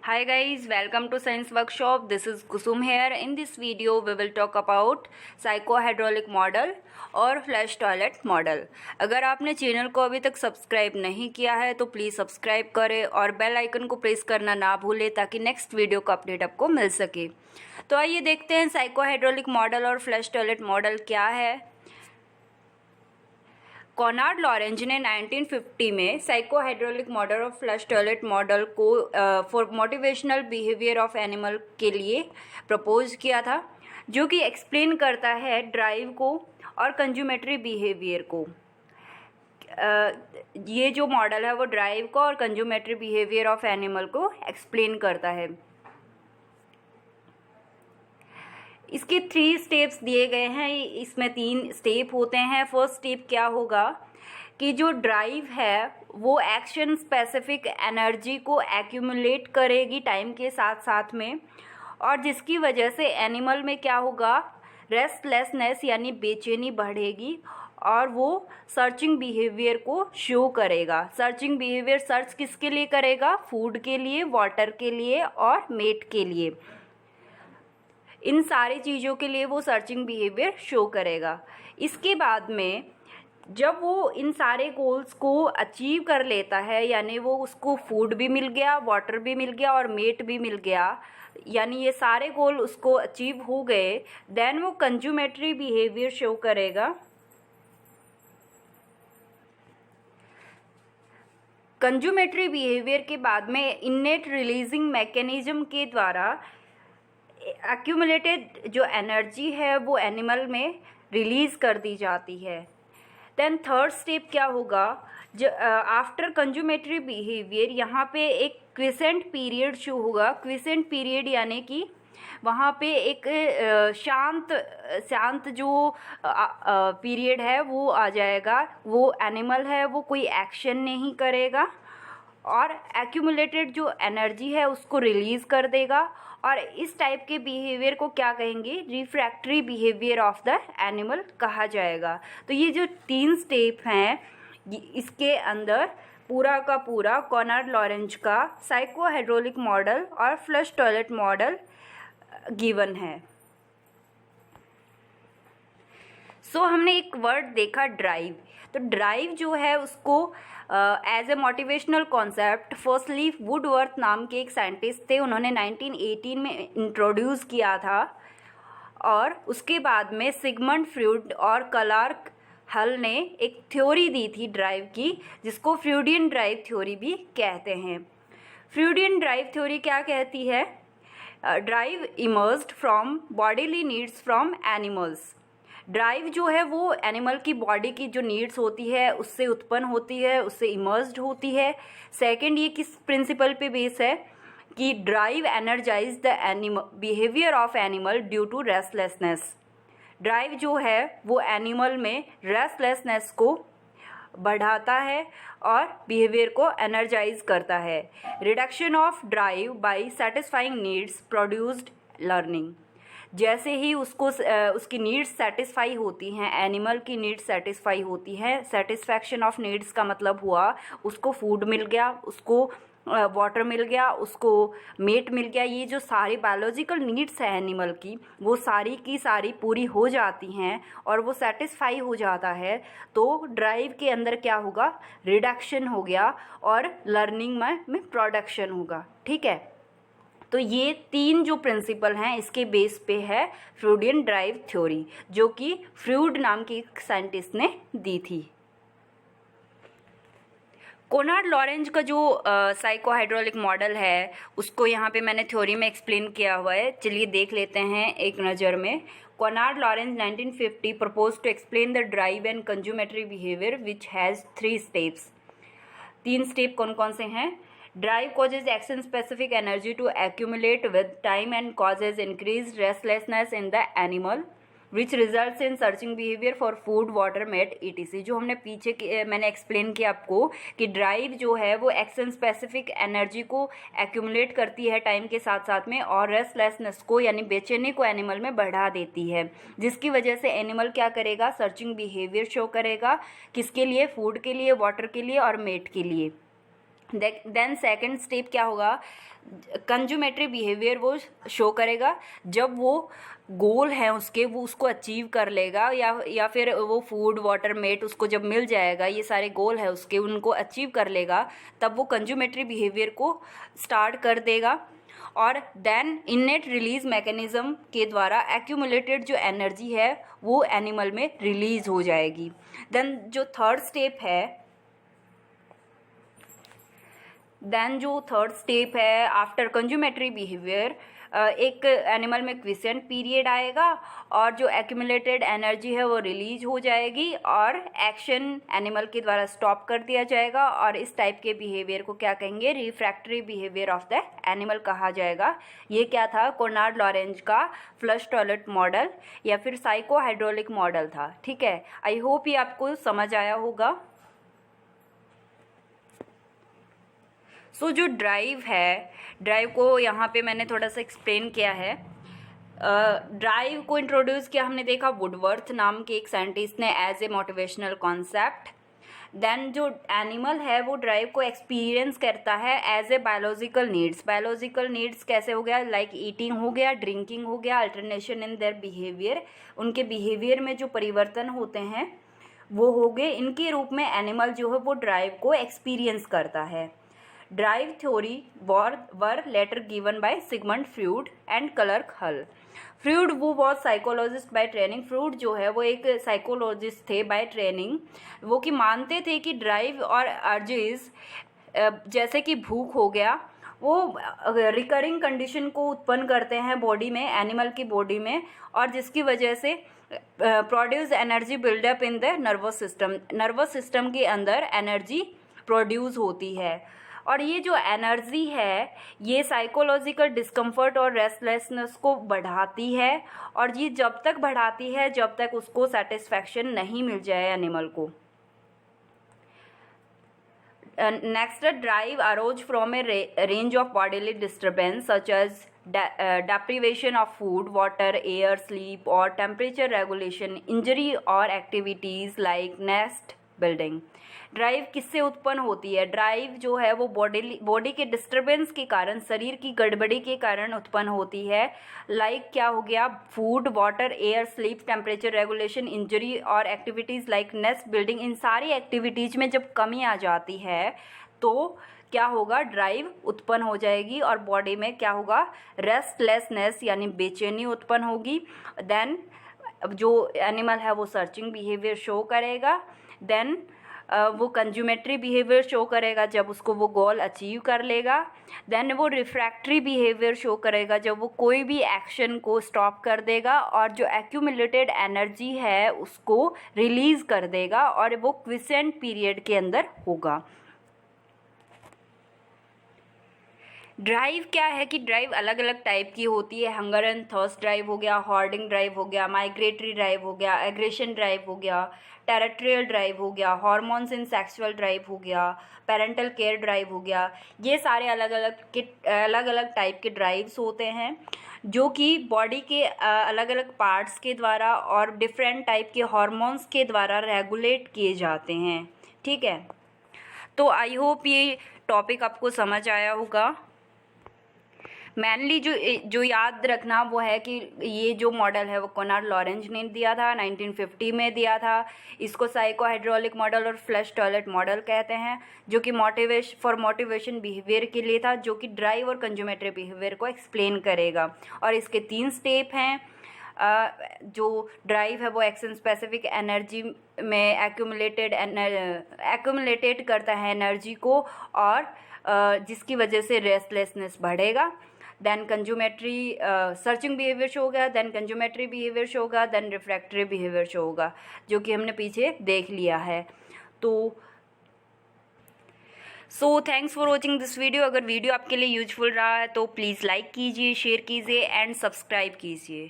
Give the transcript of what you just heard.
Hi guys, welcome to Science Workshop. This is Kusum here. In this video, we will talk about psychohydraulic model और flash toilet model. अगर आपने channel को अभी तक subscribe नहीं किया है तो प्लीज़ सब्सक्राइब करें और बेल आइकन को प्रेस करना ना भूलें ताकि नेक्स्ट वीडियो का अपडेट आपको मिल सके। तो आइए देखते हैं साइकोहाइड्रोलिक मॉडल और फ्लैश टॉयलेट मॉडल क्या है। कॉनार्ड लॉरेंज ने 1950 में साइकोहाइड्रोलिक मॉडल और फ्लैश टॉयलेट मॉडल को for motivational behaviour of animal के लिए प्रपोज किया था, जो कि एक्सप्लेन करता है ड्राइव को और कंज्यूमेटरी बिहेवियर को। ये जो मॉडल है वो ड्राइव को और कंज्यूमेटरी बिहेवियर ऑफ एनिमल को एक्सप्लेन करता है। इसके 3 स्टेप्स दिए गए हैं, इसमें 3 स्टेप होते हैं। फर्स्ट स्टेप क्या होगा कि जो ड्राइव है वो एक्शन स्पेसिफिक एनर्जी को एक्यूमुलेट करेगी टाइम के साथ साथ में, और जिसकी वजह से एनिमल में क्या होगा, रेस्टलेसनेस यानी बेचैनी बढ़ेगी और वो सर्चिंग बिहेवियर को शो करेगा। सर्चिंग बिहेवियर सर्च किसके लिए करेगा? फूड के लिए, वाटर के लिए और मेट के लिए। इन सारी चीज़ों के लिए वो सर्चिंग बिहेवियर शो करेगा। इसके बाद में जब वो इन सारे गोल्स को अचीव कर लेता है, यानी वो उसको फूड भी मिल गया, वाटर भी मिल गया और मेट भी मिल गया, यानी ये सारे गोल उसको अचीव हो गए, देन वो कंज्यूमेटरी बिहेवियर शो करेगा। कंज्यूमेटरी बिहेवियर के बाद में इन्नेट रिलीजिंग मैकेनिज्म के द्वारा एक्यूमुलेटेड जो एनर्जी है वो एनिमल में रिलीज़ कर दी जाती है। देन थर्ड स्टेप क्या होगा, जो आफ्टर कंज्यूमेटरी बिहेवियर यहाँ पे एक क्विसेंट पीरियड शो होगा। क्विसेंट पीरियड यानी कि वहाँ पे एक शांत जो पीरियड है वो आ जाएगा। वो एनिमल है वो कोई एक्शन नहीं करेगा और एक्यूमुलेटेड जो एनर्जी है उसको रिलीज़ कर देगा, और इस टाइप के बिहेवियर को क्या कहेंगे? Refractory behaviour of the animal कहा जाएगा। तो ये जो 3 स्टेप हैं, इसके अंदर पूरा का पूरा कॉनार्ड लॉरेंज का साइकोहाइड्रोलिक मॉडल और फ्लश टॉयलेट मॉडल गिवन है। हमने एक वर्ड देखा ड्राइव। तो ड्राइव जो है उसको as a motivational concept firstly Woodworth नाम के एक साइंटिस्ट थे, उन्होंने 1918 में इंट्रोड्यूस किया था, और उसके बाद में सिगमंड फ्रॉइड और क्लार्क हल ने एक थ्योरी दी थी ड्राइव की, जिसको फ्रॉइडियन ड्राइव थ्योरी भी कहते हैं। फ्रॉइडियन ड्राइव थ्योरी क्या कहती है? Drive emerged from bodily needs from animals. Drive जो है वो एनिमल की बॉडी की जो नीड्स होती है उससे उत्पन्न होती है, उससे इमर्ज्ड होती है। सेकंड, ये किस प्रिंसिपल पे बेस है कि drive energise the animal behaviour of animal due to restlessness. Drive जो है वो एनिमल में रेस्टलेसनेस को बढ़ाता है और बिहेवियर को एनर्जाइज करता है। Reduction of drive bye satisfying needs produced learning. जैसे ही उसको उसकी नीड्स सेटिस्फाई होती हैं, एनिमल की नीड्स सेटिस्फाई होती हैं, सेटिस्फैक्शन ऑफ नीड्स का मतलब हुआ उसको फूड मिल गया, उसको वाटर मिल गया, उसको मेट मिल गया। ये जो सारी बायोलॉजिकल नीड्स हैं एनिमल की, वो सारी की सारी पूरी हो जाती हैं और वो सेटिस्फाई हो जाता है, तो ड्राइव के अंदर क्या होगा? रिडक्शन हो गया और लर्निंग में प्रोडक्शन होगा। ठीक है, तो ये 3 जो प्रिंसिपल हैं इसके बेस पे है फ्रॉइडियन ड्राइव थ्योरी, जो कि फ्रॉइड नाम के एक साइंटिस्ट ने दी थी। कॉनार्ड लॉरेंज का जो साइकोहाइड्रोलिक मॉडल है उसको यहाँ पे मैंने थ्योरी में एक्सप्लेन किया हुआ है, चलिए देख लेते हैं एक नज़र में। Konrad Lorenz 1950 propose to explain the drive and consummatory behaviour which has 3 steps. 3 step कौन कौन से हैं? Drive causes action specific energy to accumulate with time and causes increased restlessness in the animal which results in searching behavior for food, water, mate, etc. जो हमने पीछे मैंने explain किया आपको कि ड्राइव जो है वो एक्शन स्पेसिफिक एनर्जी को एक्यूमुलेट करती है टाइम के साथ साथ में, और रेस्टलेसनेस को यानी बेचैनी को एनिमल में बढ़ा देती है, जिसकी वजह से एनिमल क्या करेगा? सर्चिंग बिहेवियर शो करेगा। किसके लिए? फूड के लिए, वाटर के लिए और मेट के लिए। देन सेकंड स्टेप क्या होगा, कंज्यूमेटरी बिहेवियर वो शो करेगा। जब वो गोल है उसके, वो उसको अचीव कर लेगा, या फिर वो फूड वाटर मेट उसको जब मिल जाएगा, ये सारे गोल है उसके, उनको अचीव कर लेगा, तब वो कंज्यूमेटरी बिहेवियर को स्टार्ट कर देगा। और देन इनेट रिलीज मैकेनिज्म के द्वारा एक्यूमुलेटेड जो एनर्जी है वो एनिमल में रिलीज हो जाएगी। देन जो थर्ड स्टेप है आफ्टर कंज्यूमेटरी बिहेवियर, एक एनिमल में क्विसेंट पीरियड आएगा और जो एक्यूमुलेटेड एनर्जी है वो रिलीज हो जाएगी और एक्शन एनिमल के द्वारा स्टॉप कर दिया जाएगा। और इस टाइप के बिहेवियर को क्या कहेंगे, refractory behaviour of the animal कहा जाएगा। ये क्या था, कोनार्ड लॉरेंज का फ्लश टॉयलेट मॉडल या फिर साइको हाइड्रोलिक मॉडल था। ठीक है, आई होप ये आपको समझ आया होगा। सो जो ड्राइव है, ड्राइव को यहाँ पे मैंने थोड़ा सा एक्सप्लेन किया है। ड्राइव को इंट्रोड्यूस किया हमने देखा वुडवर्थ नाम के एक साइंटिस्ट ने as a motivational concept. Then जो एनिमल है वो ड्राइव को एक्सपीरियंस करता है as a biological needs. Biological needs कैसे हो गया, लाइक ईटिंग हो गया, ड्रिंकिंग हो गया, अल्टरनेशन इन देयर बिहेवियर, उनके बिहेवियर में जो परिवर्तन होते हैं वो हो गए। इनके रूप में एनिमल जो है वो ड्राइव को एक्सपीरियंस करता है। Drive theory were later given by Sigmund Freud and Clark Hull. Freud वो was psychologist by training. Freud जो है वो एक साइकोलॉजिस्ट थे बाय ट्रेनिंग। वो कि मानते थे कि ड्राइव और अर्जेस जैसे कि भूख हो गया, वो रिकरिंग कंडीशन को उत्पन्न करते हैं बॉडी में, एनिमल की बॉडी में, और जिसकी वजह से produce energy buildup in the nervous system. Nervous system के अंदर एनर्जी प्रोड्यूस होती है और ये जो एनर्जी है ये साइकोलॉजिकल डिस्कम्फर्ट और रेस्टलेसनेस को बढ़ाती है और ये जब तक बढ़ाती है जब तक उसको सेटिस्फैक्शन नहीं मिल जाए एनिमल को। Next, drive arose from a range of bodily disturbance such as deprivation of food, water, air, sleep or temperature regulation, injury or activities like nest building। Drive किससे उत्पन्न होती है? ड्राइव जो है वो बॉडी के डिस्टर्बेंस के कारण, शरीर की गड़बड़ी के कारण उत्पन्न होती है। लाइक क्या हो गया, food, water, air, sleep, temperature regulation, injury और एक्टिविटीज़ लाइक नेस्ट बिल्डिंग। इन सारी एक्टिविटीज़ में जब कमी आ जाती है तो क्या होगा, ड्राइव उत्पन्न हो जाएगी और बॉडी में क्या होगा, रेस्टलेसनेस यानी बेचैनी उत्पन्न होगी। देन जो एनिमल है वो सर्चिंग बिहेवियर शो करेगा। देन वो कंज्यूमेटरी बिहेवियर शो करेगा जब उसको वो गोल अचीव कर लेगा। देन वो रिफ्रैक्टरी बिहेवियर शो करेगा जब वो कोई भी एक्शन को स्टॉप कर देगा और जो एक्यूमुलेटेड एनर्जी है उसको रिलीज़ कर देगा और वो क्विसेंट पीरियड के अंदर होगा। ड्राइव क्या है कि ड्राइव अलग अलग टाइप की होती है। हंगर एंड थर्स्ट ड्राइव हो गया, हॉर्डिंग ड्राइव हो गया, माइग्रेटरी ड्राइव हो गया, एग्रेशन ड्राइव हो गया, टेरिटोरियल ड्राइव हो गया, हार्मोन्स इन सेक्सुअल ड्राइव हो गया, पेरेंटल केयर ड्राइव हो गया। ये सारे अलग अलग टाइप के ड्राइव्स होते हैं जो कि बॉडी के अलग अलग पार्ट्स के द्वारा और डिफरेंट टाइप के हार्मोन्स के द्वारा रेगुलेट किए जाते हैं। ठीक है, तो आई होप ये टॉपिक आपको समझ आया होगा। मेनली जो याद रखना वो है कि ये जो मॉडल है वो कोनार्ड लॉरेंज ने दिया था, 1950 में दिया था। इसको साइको हाइड्रोलिक मॉडल और फ्लश टॉयलेट मॉडल कहते हैं, जो कि मोटिवेशन बिहेवियर के लिए था, जो कि ड्राइव और कंज्यूमेटरी बिहेवियर को एक्सप्लेन करेगा। और इसके 3 स्टेप हैं। जो ड्राइव है वो एक्शन स्पेसिफिक एनर्जी में एक्यूमुलेटेड करता है एनर्जी को और जिसकी वजह से रेस्टलेसनेस बढ़ेगा। देन कंज्यूमेटरी सर्चिंग बिहेवियर शो होगा, देन कंज्यूमेटरी बिहेवियर शो होगा, देन रिफ्रैक्टरी बिहेवियर शो होगा, जो कि हमने पीछे देख लिया है। तो thanks for watching this video. अगर वीडियो आपके लिए यूजफुल रहा है तो प्लीज़ लाइक कीजिए, शेयर कीजिए एंड सब्सक्राइब कीजिए।